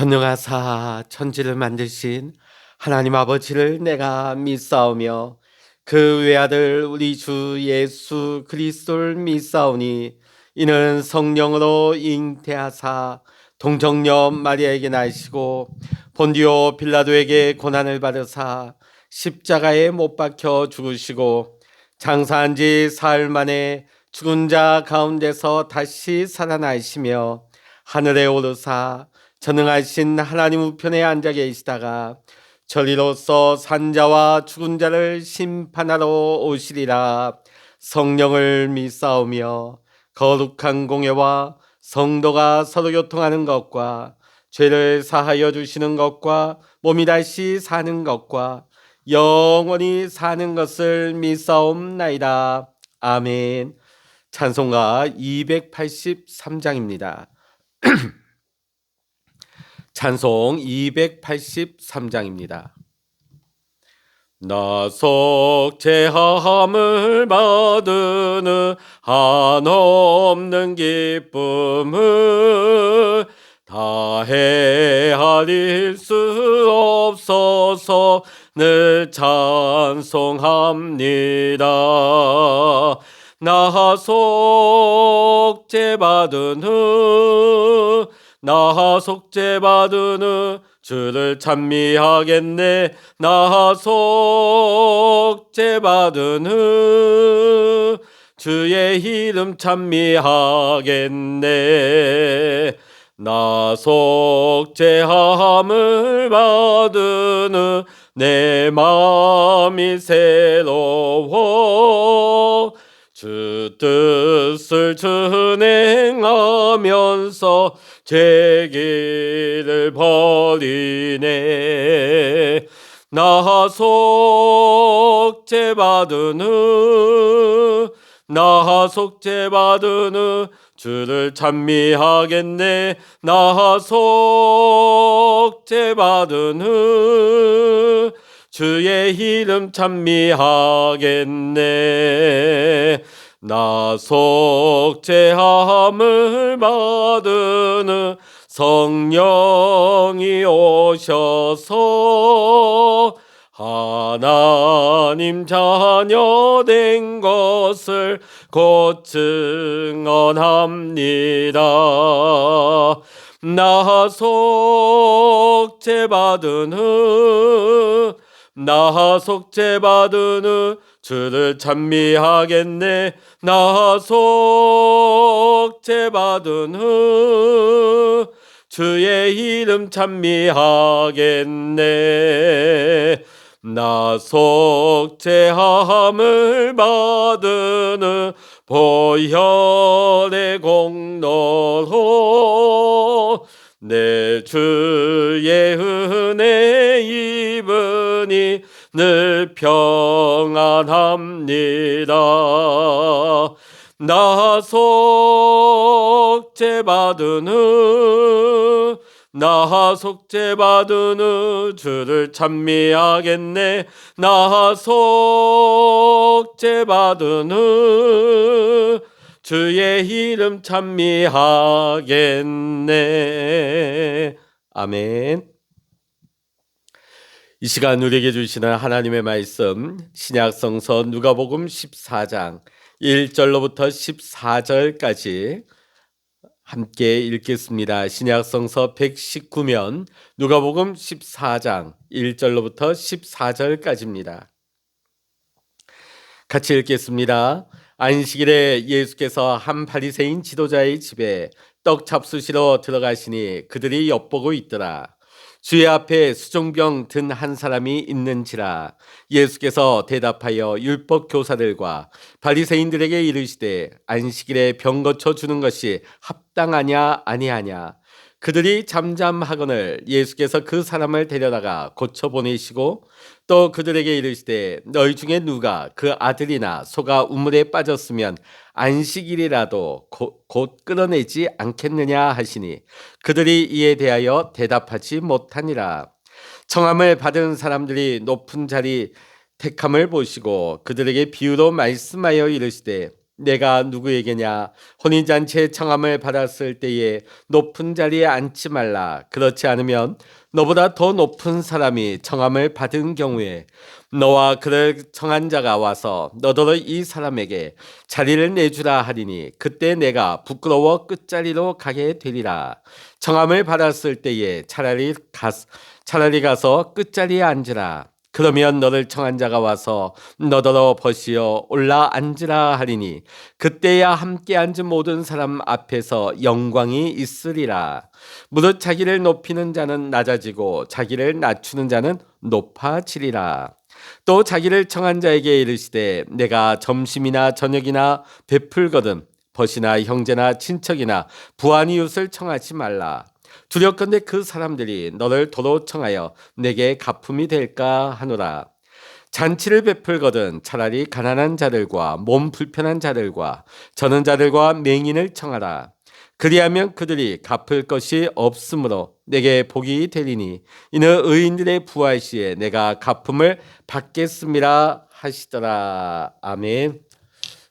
전능하사 천지를 만드신 하나님 아버지를 내가 믿사오며 그 외아들 우리 주 예수 그리스도를 믿사오니 이는 성령으로 잉태하사 동정녀 마리아에게 나시고 본디오 빌라도에게 고난을 받으사 십자가에 못 박혀 죽으시고 장사한 지 사흘 만에 죽은 자 가운데서 다시 살아나시며 하늘에 오르사 전능하신 하나님 우편에 앉아 계시다가 저리로서 산자와 죽은 자를 심판하러 오시리라. 성령을 믿사오며 거룩한 공예와 성도가 서로 교통하는 것과 죄를 사하여 주시는 것과 몸이 다시 사는 것과 영원히 사는 것을 믿사옵나이다. 아멘. 찬송가 283장입니다. 찬송 283장입니다. 나속 제함을 받으는 한없는 기쁨을 다 헤아릴 수 없어서 늘 찬송합니다. 나속 제받은 후 나속 제받은 후 주를 찬미하겠네. 나속 제받은 후 주의 이름 찬미하겠네. 나속 제함을 받은 후 내 마음이 새로워 주 뜻을 준행하면서 제 길을 버리네. 나속 제받은 후 나속 제받은 후 주를 찬미하겠네. 나속 제받은 후 주의 이름 찬미하겠네. 나속 제함을 받은 성령이 오셔서 하나님 자녀 된 것을 곧 증언합니다. 나속 제받은 후 나속 제받은 후 주를 찬미하겠네. 나속 제받은 후 주의 이름 찬미하겠네. 나속 제함을 받은 후 보혈의 공로로 내 주의 은혜 입으니 늘 평안합니다. 나속 제받은 후 나속 제받은 후 주를 찬미하겠네. 나속 제받은 후 주의 이름 찬미하겠네. 아멘. 이 시간 우리에게 주시는 하나님의 말씀 신약성서 누가복음 14장 1절로부터 14절까지 함께 읽겠습니다. 신약성서 119면 누가복음 14장 1절로부터 14절까지입니다. 같이 읽겠습니다. 안식일에 예수께서 한 바리새인 지도자의 집에 떡 잡수시러 들어가시니 그들이 엿보고 있더라. 주의 앞에 수종병 든 한 사람이 있는지라. 예수께서 대답하여 율법 교사들과 바리새인들에게 이르시되 안식일에 병 고쳐 주는 것이 합당하냐 아니하냐. 그들이 잠잠하거늘 예수께서 그 사람을 데려다가 고쳐 보내시고 또 그들에게 이르시되 너희 중에 누가 그 아들이나 소가 우물에 빠졌으면 안식일이라도 곧 끌어내지 않겠느냐 하시니 그들이 이에 대하여 대답하지 못하니라. 청함을 받은 사람들이 높은 자리 택함을 보시고 그들에게 비유로 말씀하여 이르시되 내가 누구에게냐? 혼인잔치에 청함을 받았을 때에 높은 자리에 앉지 말라. 그렇지 않으면 너보다 더 높은 사람이 청함을 받은 경우에 너와 그를 청한 자가 와서 너더러 이 사람에게 자리를 내주라 하리니 그때 내가 부끄러워 끝자리로 가게 되리라. 청함을 받았을 때에 차라리 가서 끝자리에 앉으라. 그러면 너를 청한 자가 와서 너더러 벗이어 올라 앉으라 하리니 그때야 함께 앉은 모든 사람 앞에서 영광이 있으리라. 무릇 자기를 높이는 자는 낮아지고 자기를 낮추는 자는 높아지리라. 또 자기를 청한 자에게 이르시되 내가 점심이나 저녁이나 베풀거든 벗이나 형제나 친척이나 부한 이웃을 청하지 말라. 두렵건대 그 사람들이 너를 도로 청하여 내게 가품이 될까 하노라. 잔치를 베풀거든 차라리 가난한 자들과 몸 불편한 자들과 저는 자들과 맹인을 청하라. 그리하면 그들이 갚을 것이 없으므로 내게 복이 되리니 이는 의인들의 부활 시에 내가 가품을 받겠음이라 하시더라. 아멘.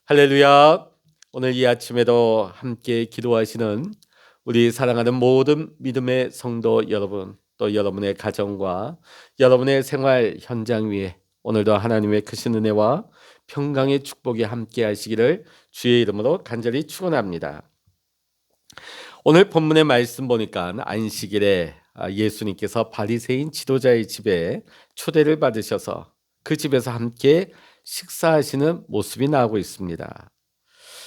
할렐루야. 오늘 이 아침에도 함께 기도하시는 우리 사랑하는 모든 믿음의 성도 여러분, 또 여러분의 가정과 여러분의 생활 현장 위에 오늘도 하나님의 크신 은혜와 평강의 축복이 함께 하시기를 주의 이름으로 간절히 축원합니다. 오늘 본문의 말씀 보니까 안식일에 예수님께서 바리새인 지도자의 집에 초대를 받으셔서 그 집에서 함께 식사하시는 모습이 나오고 있습니다.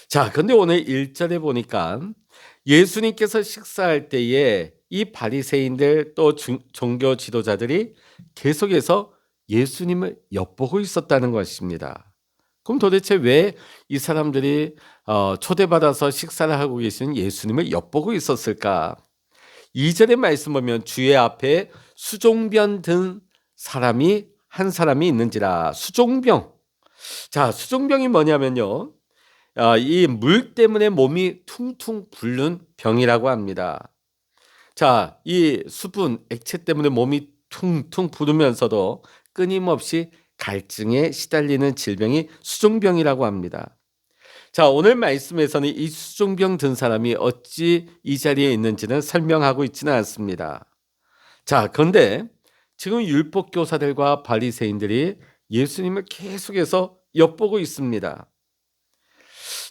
자, 그런데 오늘 1절에 보니까 예수님께서 식사할 때에 이 바리새인들 또 종교 지도자들이 계속해서 예수님을 엿보고 있었다는 것입니다. 그럼 도대체 왜 이 사람들이 초대받아서 식사를 하고 계신 예수님을 엿보고 있었을까? 2절의 말씀 보면 주의 앞에 수종변 든 사람이 한 사람이 있는지라. 수종병. 자, 수종병이 뭐냐면요. 이 물 때문에 몸이 퉁퉁 붓는 병이라고 합니다. 자, 이 수분, 액체 때문에 몸이 퉁퉁 부르면서도 끊임없이 갈증에 시달리는 질병이 수종병이라고 합니다. 자, 오늘 말씀에서는 이 수종병 든 사람이 어찌 이 자리에 있는지는 설명하고 있지는 않습니다. 자, 그런데 지금 율법교사들과 바리새인들이 예수님을 계속해서 엿보고 있습니다.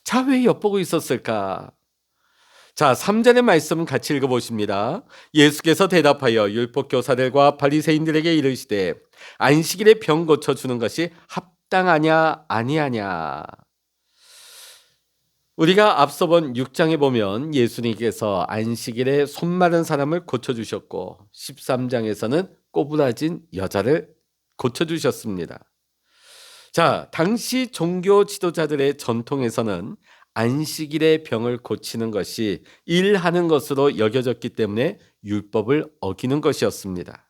자, 왜 엿보고 있었을까? 자, 3절의 말씀 같이 읽어보십니다. 예수께서 대답하여 율법교사들과 바리새인들에게 이르시되 안식일에 병 고쳐주는 것이 합당하냐 아니하냐. 우리가 앞서 본 6장에 보면 예수님께서 안식일에 손 마른 사람을 고쳐주셨고 13장에서는 꼬부라진 여자를 고쳐주셨습니다. 자, 당시 종교 지도자들의 전통에서는 안식일에 병을 고치는 것이 일하는 것으로 여겨졌기 때문에 율법을 어기는 것이었습니다.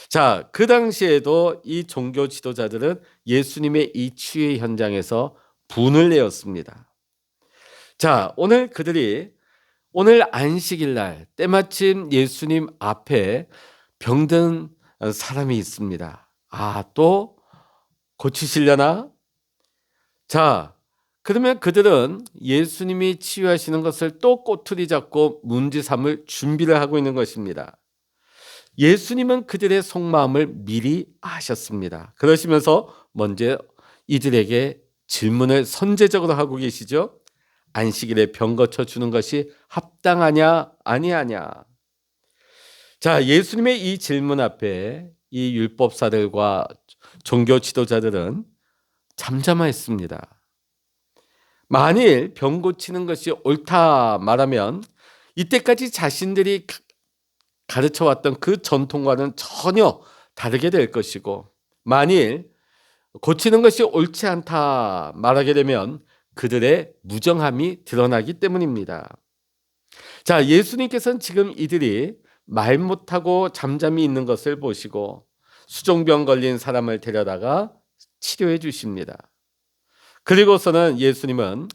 자, 그 당시에도 이 종교 지도자들은 예수님의 이 치유의 현장에서 분을 내었습니다. 자, 오늘 안식일 날 때마침 예수님 앞에 병든 사람이 있습니다. 또 고치시려나? 자, 그러면 그들은 예수님이 치유하시는 것을 또 꼬투리 잡고 문제 삼을 준비를 하고 있는 것입니다. 예수님은 그들의 속마음을 미리 아셨습니다. 그러시면서 먼저 이들에게 질문을 선제적으로 하고 계시죠. 안식일에 병 고쳐주는 것이 합당하냐 아니하냐. 자, 예수님의 이 질문 앞에 이 율법사들과 종교 지도자들은 잠잠했습니다. 만일 병 고치는 것이 옳다 말하면 이때까지 자신들이 가르쳐왔던 그 전통과는 전혀 다르게 될 것이고, 만일 고치는 것이 옳지 않다 말하게 되면 그들의 무정함이 드러나기 때문입니다. 자, 예수님께서는 지금 이들이 말 못하고 잠잠히 있는 것을 보시고 수종병 걸린 사람을 데려다가 치료해 주십니다. 그리고서는 예수님은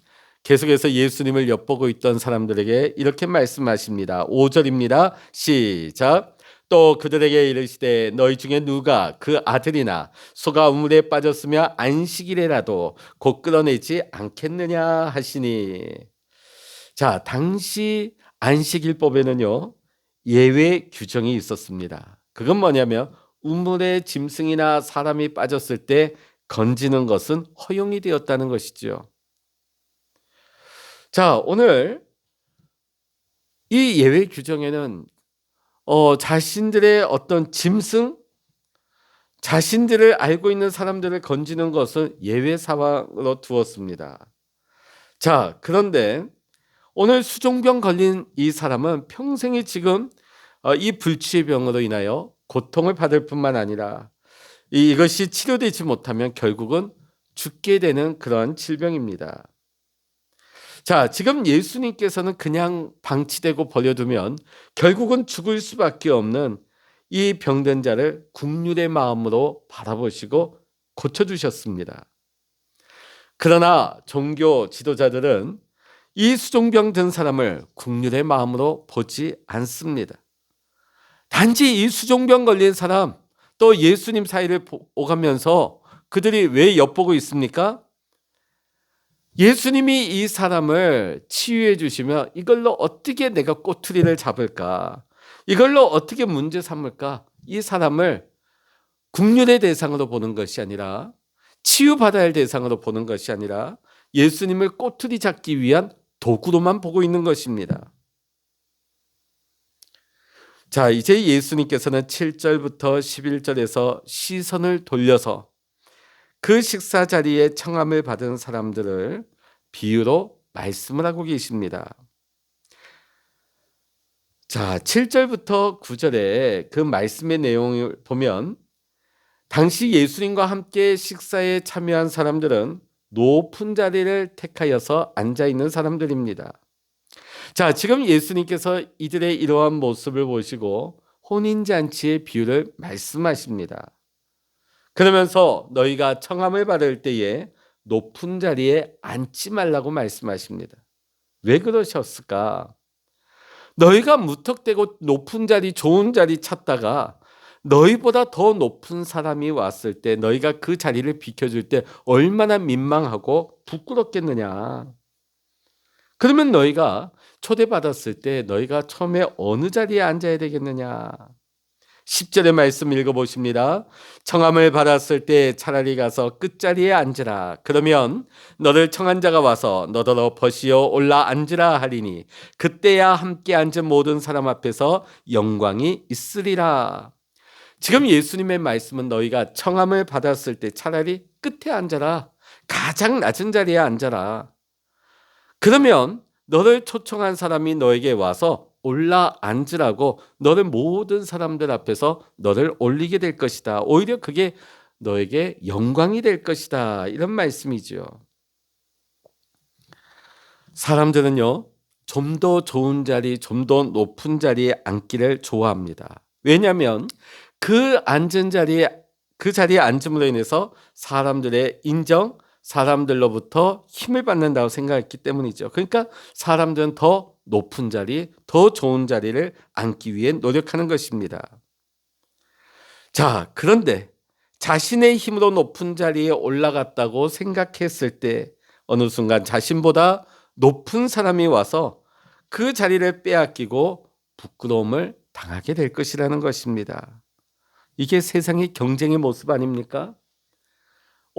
계속해서 예수님을 엿보고 있던 사람들에게 이렇게 말씀하십니다. 5절입니다. 시작. 또 그들에게 이르시되 너희 중에 누가 그 아들이나 소가 우물에 빠졌으며 안식일에라도 곧 끌어내지 않겠느냐 하시니. 자, 당시 안식일법에는요 예외 규정이 있었습니다. 그건 뭐냐면 우물에 짐승이나 사람이 빠졌을 때 건지는 것은 허용이 되었다는 것이죠. 자, 오늘 이 예외 규정에는 자신들의 어떤 짐승, 자신들을 알고 있는 사람들을 건지는 것은 예외 사항으로 두었습니다. 자, 그런데 오늘 수종병 걸린 이 사람은 평생이 지금 이 불치의 병으로 인하여 고통을 받을 뿐만 아니라 이것이 치료되지 못하면 결국은 죽게 되는 그런 질병입니다. 자, 지금 예수님께서는 그냥 방치되고 버려두면 결국은 죽을 수밖에 없는 이 병든 자를 긍휼의 마음으로 바라보시고 고쳐주셨습니다. 그러나 종교 지도자들은 이 수종병 든 사람을 긍휼의 마음으로 보지 않습니다. 단지 이 수종병 걸린 사람 또 예수님 사이를 오가면서 그들이 왜 엿보고 있습니까? 예수님이 이 사람을 치유해 주시면 이걸로 어떻게 내가 꼬투리를 잡을까? 이걸로 어떻게 문제 삼을까? 이 사람을 긍휼의 대상으로 보는 것이 아니라 치유받아야 할 대상으로 보는 것이 아니라 예수님을 꼬투리 잡기 위한 도구로만 보고 있는 것입니다. 자, 이제 예수님께서는 7절부터 11절에서 시선을 돌려서 그 식사 자리에 청함을 받은 사람들을 비유로 말씀을 하고 계십니다. 자, 7절부터 9절에 그 말씀의 내용을 보면 당시 예수님과 함께 식사에 참여한 사람들은 높은 자리를 택하여서 앉아있는 사람들입니다. 자, 지금 예수님께서 이들의 이러한 모습을 보시고 혼인잔치의 비유를 말씀하십니다. 그러면서 너희가 청함을 받을 때에 높은 자리에 앉지 말라고 말씀하십니다. 왜 그러셨을까? 너희가 무턱대고 높은 자리, 좋은 자리 찾다가 너희보다 더 높은 사람이 왔을 때 너희가 그 자리를 비켜줄 때 얼마나 민망하고 부끄럽겠느냐. 그러면 너희가 초대받았을 때 너희가 처음에 어느 자리에 앉아야 되겠느냐. 10절의 말씀 읽어보십니다. 청함을 받았을 때 차라리 가서 끝자리에 앉으라. 그러면 너를 청한 자가 와서 너더러 벗이어 올라 앉으라 하리니 그때야 함께 앉은 모든 사람 앞에서 영광이 있으리라. 지금 예수님의 말씀은 너희가 청함을 받았을 때 차라리 끝에 앉아라. 가장 낮은 자리에 앉아라. 그러면 너를 초청한 사람이 너에게 와서 올라 앉으라고 너를 모든 사람들 앞에서 너를 올리게 될 것이다. 오히려 그게 너에게 영광이 될 것이다. 이런 말씀이죠. 사람들은요, 좀 더 좋은 자리, 좀 더 높은 자리에 앉기를 좋아합니다. 왜냐하면 그 앉은 자리에, 그 자리에 앉음으로 인해서 사람들의 인정, 사람들로부터 힘을 받는다고 생각했기 때문이죠. 그러니까 사람들은 더 높은 자리, 더 좋은 자리를 앉기 위해 노력하는 것입니다. 자, 그런데 자신의 힘으로 높은 자리에 올라갔다고 생각했을 때 어느 순간 자신보다 높은 사람이 와서 그 자리를 빼앗기고 부끄러움을 당하게 될 것이라는 것입니다. 이게 세상의 경쟁의 모습 아닙니까?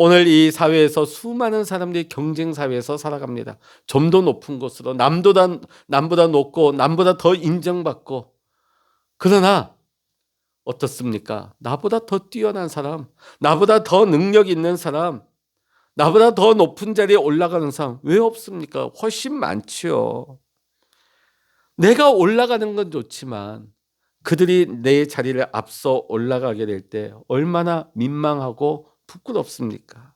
오늘 이 사회에서 수많은 사람들이 경쟁 사회에서 살아갑니다. 좀 더 높은 곳으로 남보다 높고 남보다 더 인정받고. 그러나 어떻습니까? 나보다 더 뛰어난 사람, 나보다 더 능력 있는 사람, 나보다 더 높은 자리에 올라가는 사람 왜 없습니까? 훨씬 많지요. 내가 올라가는 건 좋지만 그들이 내 자리를 앞서 올라가게 될 때 얼마나 민망하고 부끄럽습니까?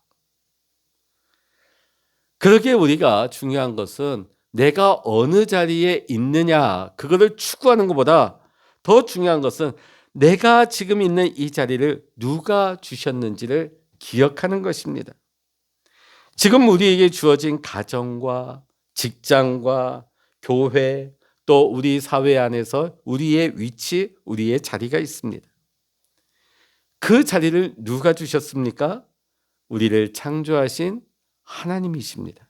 그러기에 우리가 중요한 것은 내가 어느 자리에 있느냐, 그거를 추구하는 것보다 더 중요한 것은 내가 지금 있는 이 자리를 누가 주셨는지를 기억하는 것입니다. 지금 우리에게 주어진 가정과 직장과 교회 또 우리 사회 안에서 우리의 위치, 우리의 자리가 있습니다. 그 자리를 누가 주셨습니까? 우리를 창조하신 하나님이십니다.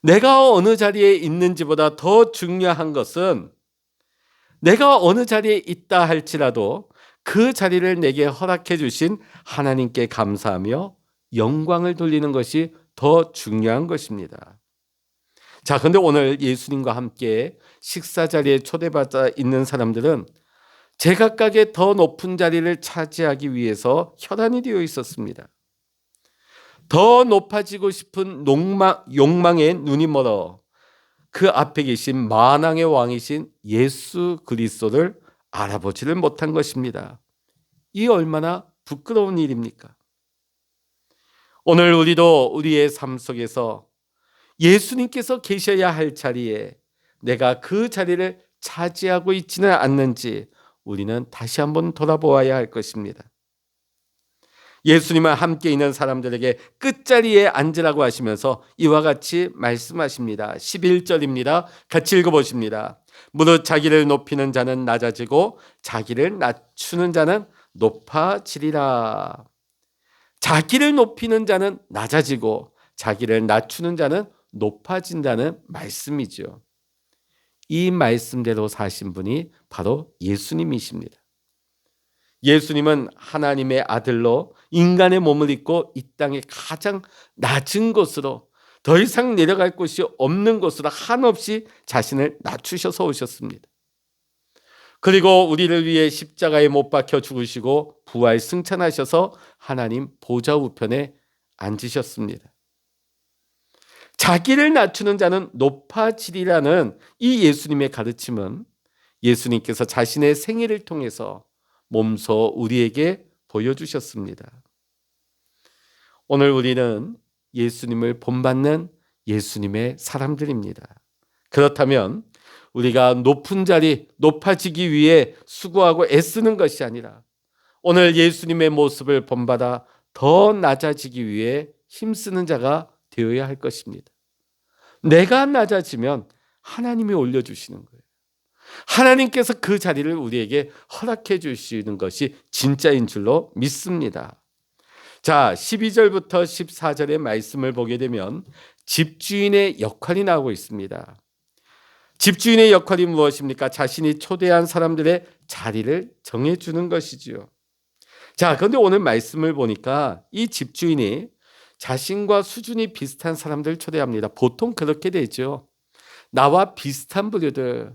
내가 어느 자리에 있는지보다 더 중요한 것은 내가 어느 자리에 있다 할지라도 그 자리를 내게 허락해 주신 하나님께 감사하며 영광을 돌리는 것이 더 중요한 것입니다. 자, 그런데 오늘 예수님과 함께 식사 자리에 초대받아 있는 사람들은 제각각의 더 높은 자리를 차지하기 위해서 혈안이 되어 있었습니다. 더 높아지고 싶은 욕망에 눈이 멀어 그 앞에 계신 만왕의 왕이신 예수 그리스도를 알아보지를 못한 것입니다. 이 얼마나 부끄러운 일입니까? 오늘 우리도 우리의 삶 속에서 예수님께서 계셔야 할 자리에 내가 그 자리를 차지하고 있지는 않는지 우리는 다시 한번 돌아보아야 할 것입니다. 예수님과 함께 있는 사람들에게 끝자리에 앉으라고 하시면서 이와 같이 말씀하십니다. 11절입니다. 같이 읽어보십니다. 무릇 자기를 높이는 자는 낮아지고 자기를 낮추는 자는 높아지리라. 자기를 높이는 자는 낮아지고 자기를 낮추는 자는 높아진다는 말씀이죠. 이 말씀대로 사신 분이 바로 예수님이십니다. 예수님은 하나님의 아들로 인간의 몸을 입고 이 땅의 가장 낮은 곳으로 더 이상 내려갈 곳이 없는 곳으로 한없이 자신을 낮추셔서 오셨습니다. 그리고 우리를 위해 십자가에 못 박혀 죽으시고 부활 승천하셔서 하나님 보좌 우편에 앉으셨습니다. 자기를 낮추는 자는 높아지리라는 이 예수님의 가르침은 예수님께서 자신의 생애를 통해서 몸소 우리에게 보여주셨습니다. 오늘 우리는 예수님을 본받는 예수님의 사람들입니다. 그렇다면 우리가 높은 자리, 높아지기 위해 수고하고 애쓰는 것이 아니라 오늘 예수님의 모습을 본받아 더 낮아지기 위해 힘쓰는 자가 되어야 할 것입니다. 내가 낮아지면 하나님이 올려주시는 거예요. 하나님께서 그 자리를 우리에게 허락해 주시는 것이 진짜인 줄로 믿습니다. 자, 12절부터 14절의 말씀을 보게 되면 집주인의 역할이 나오고 있습니다. 집주인의 역할이 무엇입니까? 자신이 초대한 사람들의 자리를 정해주는 것이지요. 자, 그런데 오늘 말씀을 보니까 이 집주인이 자신과 수준이 비슷한 사람들을 초대합니다. 보통 그렇게 되죠. 나와 비슷한 부류들,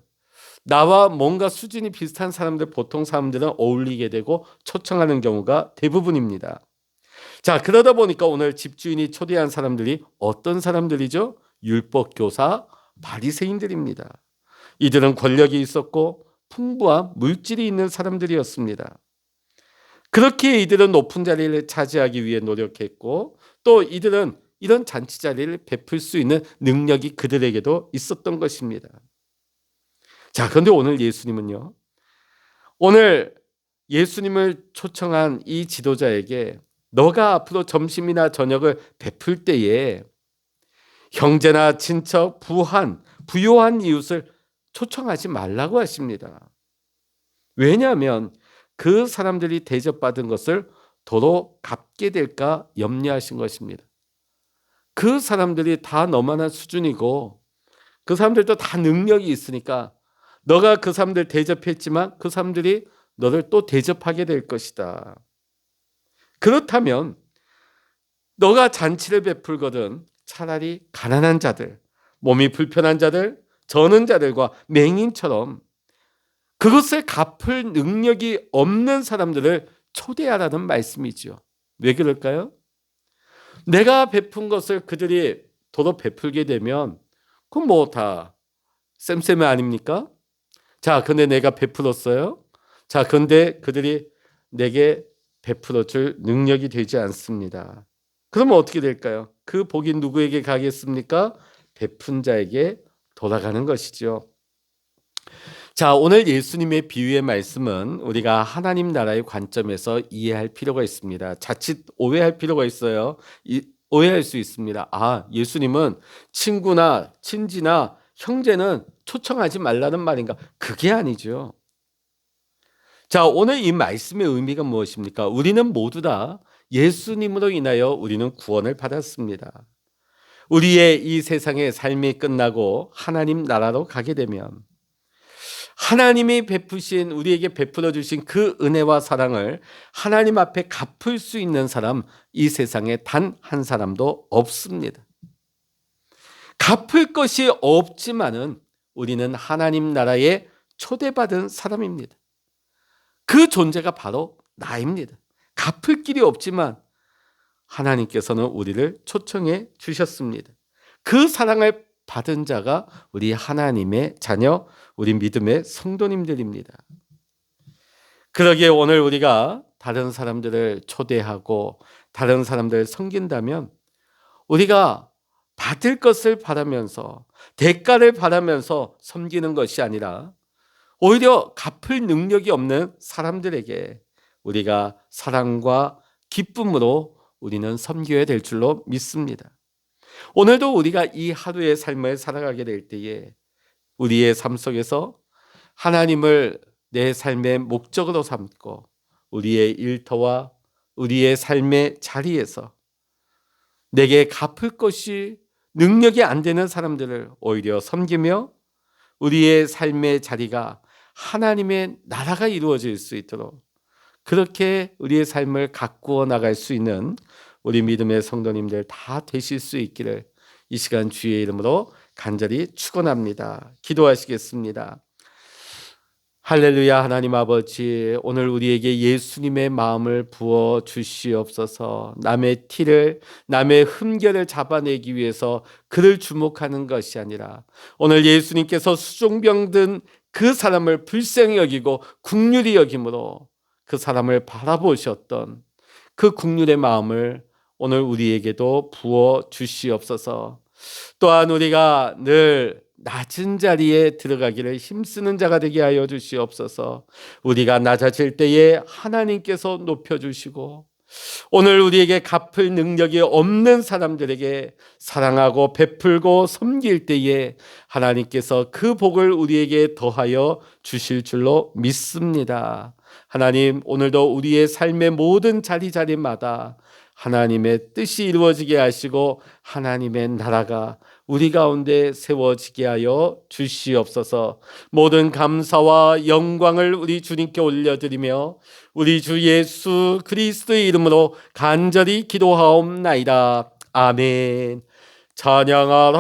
나와 뭔가 수준이 비슷한 사람들, 보통 사람들은 어울리게 되고 초청하는 경우가 대부분입니다. 자, 그러다 보니까 오늘 집주인이 초대한 사람들이 어떤 사람들이죠? 율법교사, 바리새인들입니다. 이들은 권력이 있었고 풍부한 물질이 있는 사람들이었습니다. 그렇게 이들은 높은 자리를 차지하기 위해 노력했고 또 이들은 이런 잔치 자리를 베풀 수 있는 능력이 그들에게도 있었던 것입니다. 자, 그런데 오늘 예수님은요, 오늘 예수님을 초청한 이 지도자에게 너가 앞으로 점심이나 저녁을 베풀 때에 형제나 친척, 부요한 이웃을 초청하지 말라고 하십니다. 왜냐하면 그 사람들이 대접받은 것을 도로 갚게 될까 염려하신 것입니다. 그 사람들이 다 너만한 수준이고 그 사람들도 다 능력이 있으니까 너가 그 사람들 대접했지만 그 사람들이 너를 또 대접하게 될 것이다. 그렇다면 너가 잔치를 베풀거든 차라리 가난한 자들, 몸이 불편한 자들, 저는 자들과 맹인처럼 그것을 갚을 능력이 없는 사람들을 초대하라는 말씀이죠. 왜 그럴까요? 내가 베푼 것을 그들이 도로 베풀게 되면 그건 뭐 다 쌤쌤이 아닙니까? 자, 근데 내가 베풀었어요. 자, 근데 그들이 내게 베풀어 줄 능력이 되지 않습니다. 그러면 어떻게 될까요? 그 복이 누구에게 가겠습니까? 베푼 자에게 돌아가는 것이죠. 자, 오늘 예수님의 비유의 말씀은 우리가 하나님 나라의 관점에서 이해할 필요가 있습니다. 자칫 오해할 필요가 있어요. 오해할 수 있습니다. 아, 예수님은 친구나 친지나 형제는 초청하지 말라는 말인가? 그게 아니죠. 자, 오늘 이 말씀의 의미가 무엇입니까? 우리는 모두 다 예수님으로 인하여 우리는 구원을 받았습니다. 우리의 이 세상의 삶이 끝나고 하나님 나라로 가게 되면 하나님이 베푸신 우리에게 베풀어 주신 그 은혜와 사랑을 하나님 앞에 갚을 수 있는 사람 이 세상에 단 한 사람도 없습니다. 갚을 것이 없지만은 우리는 하나님 나라에 초대받은 사람입니다. 그 존재가 바로 나입니다. 갚을 길이 없지만 하나님께서는 우리를 초청해 주셨습니다. 그 사랑을 받은 자가 우리 하나님의 자녀, 우리 믿음의 성도님들입니다. 그러기에 오늘 우리가 다른 사람들을 초대하고 다른 사람들을 섬긴다면 우리가 받을 것을 바라면서 대가를 바라면서 섬기는 것이 아니라 오히려 갚을 능력이 없는 사람들에게 우리가 사랑과 기쁨으로 우리는 섬겨야 될 줄로 믿습니다. 오늘도 우리가 이 하루의 삶을 살아가게 될 때에 우리의 삶 속에서 하나님을 내 삶의 목적으로 삼고 우리의 일터와 우리의 삶의 자리에서 내게 갚을 것이 능력이 안 되는 사람들을 오히려 섬기며 우리의 삶의 자리가 하나님의 나라가 이루어질 수 있도록 그렇게 우리의 삶을 가꾸어 나갈 수 있는 우리 믿음의 성도님들 다 되실 수 있기를 이 시간 주의 이름으로 간절히 축원합니다. 기도하시겠습니다. 할렐루야. 하나님 아버지, 오늘 우리에게 예수님의 마음을 부어 주시옵소서. 남의 티를, 남의 흠결을 잡아내기 위해서 그를 주목하는 것이 아니라 오늘 예수님께서 수종병 든 그 사람을 불쌍히 여기고 긍휼히 여김으로 그 사람을 바라보셨던 그 긍휼의 마음을 오늘 우리에게도 부어 주시옵소서. 또한 우리가 늘 낮은 자리에 들어가기를 힘쓰는 자가 되게 하여 주시옵소서. 우리가 낮아질 때에 하나님께서 높여주시고 오늘 우리에게 갚을 능력이 없는 사람들에게 사랑하고 베풀고 섬길 때에 하나님께서 그 복을 우리에게 더하여 주실 줄로 믿습니다. 하나님, 오늘도 우리의 삶의 모든 자리마다 하나님의 뜻이 이루어지게 하시고 하나님의 나라가 우리 가운데 세워지게 하여 주시옵소서. 모든 감사와 영광을 우리 주님께 올려드리며 우리 주 예수 그리스도의 이름으로 간절히 기도하옵나이다. 아멘. 찬양하라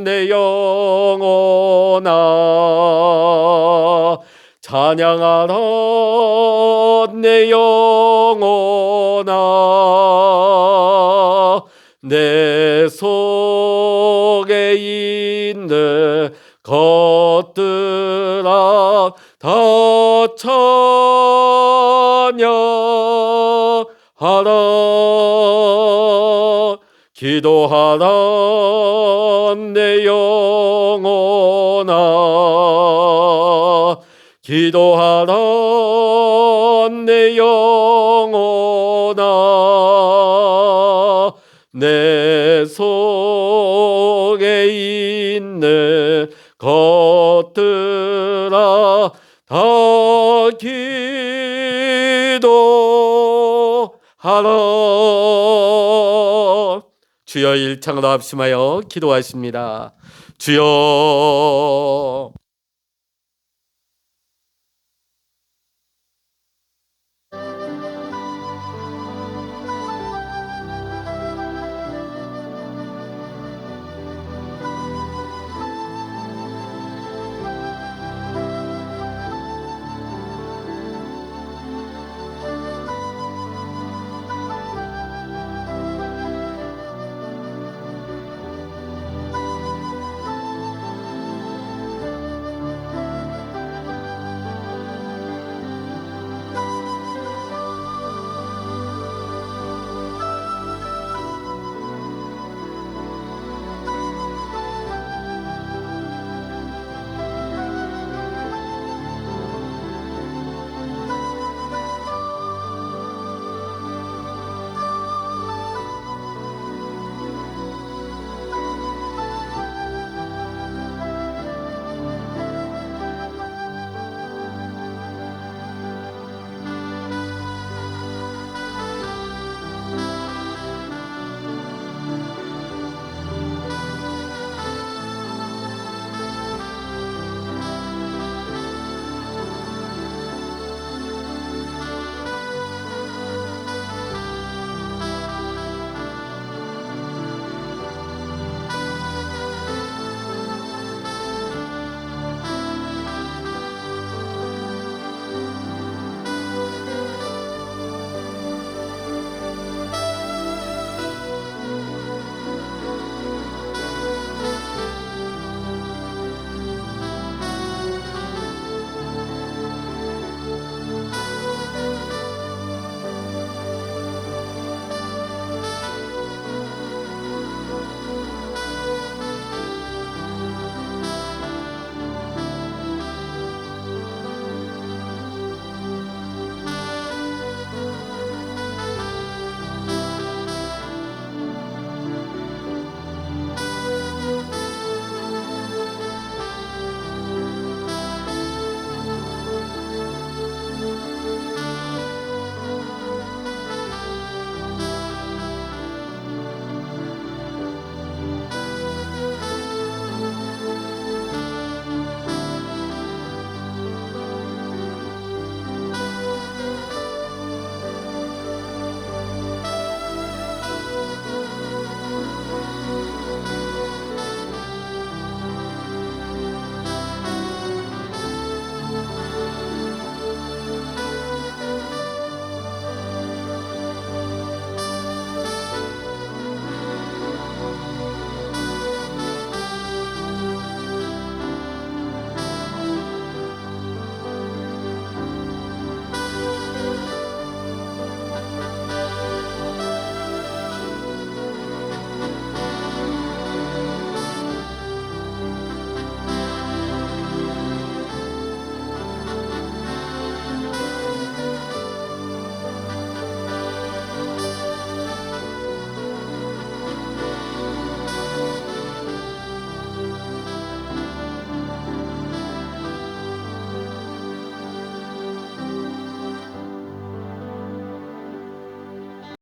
내 영혼아, 찬양하라 내 영혼아, 내 속에 있는 것들아 다 찬양하라. 기도하라 내 영혼아, 기도하라 내 영혼아, 내 속에 있는 것들아 다 기도하라. 주여 일창으로 합심하여 기도하십니다. 주여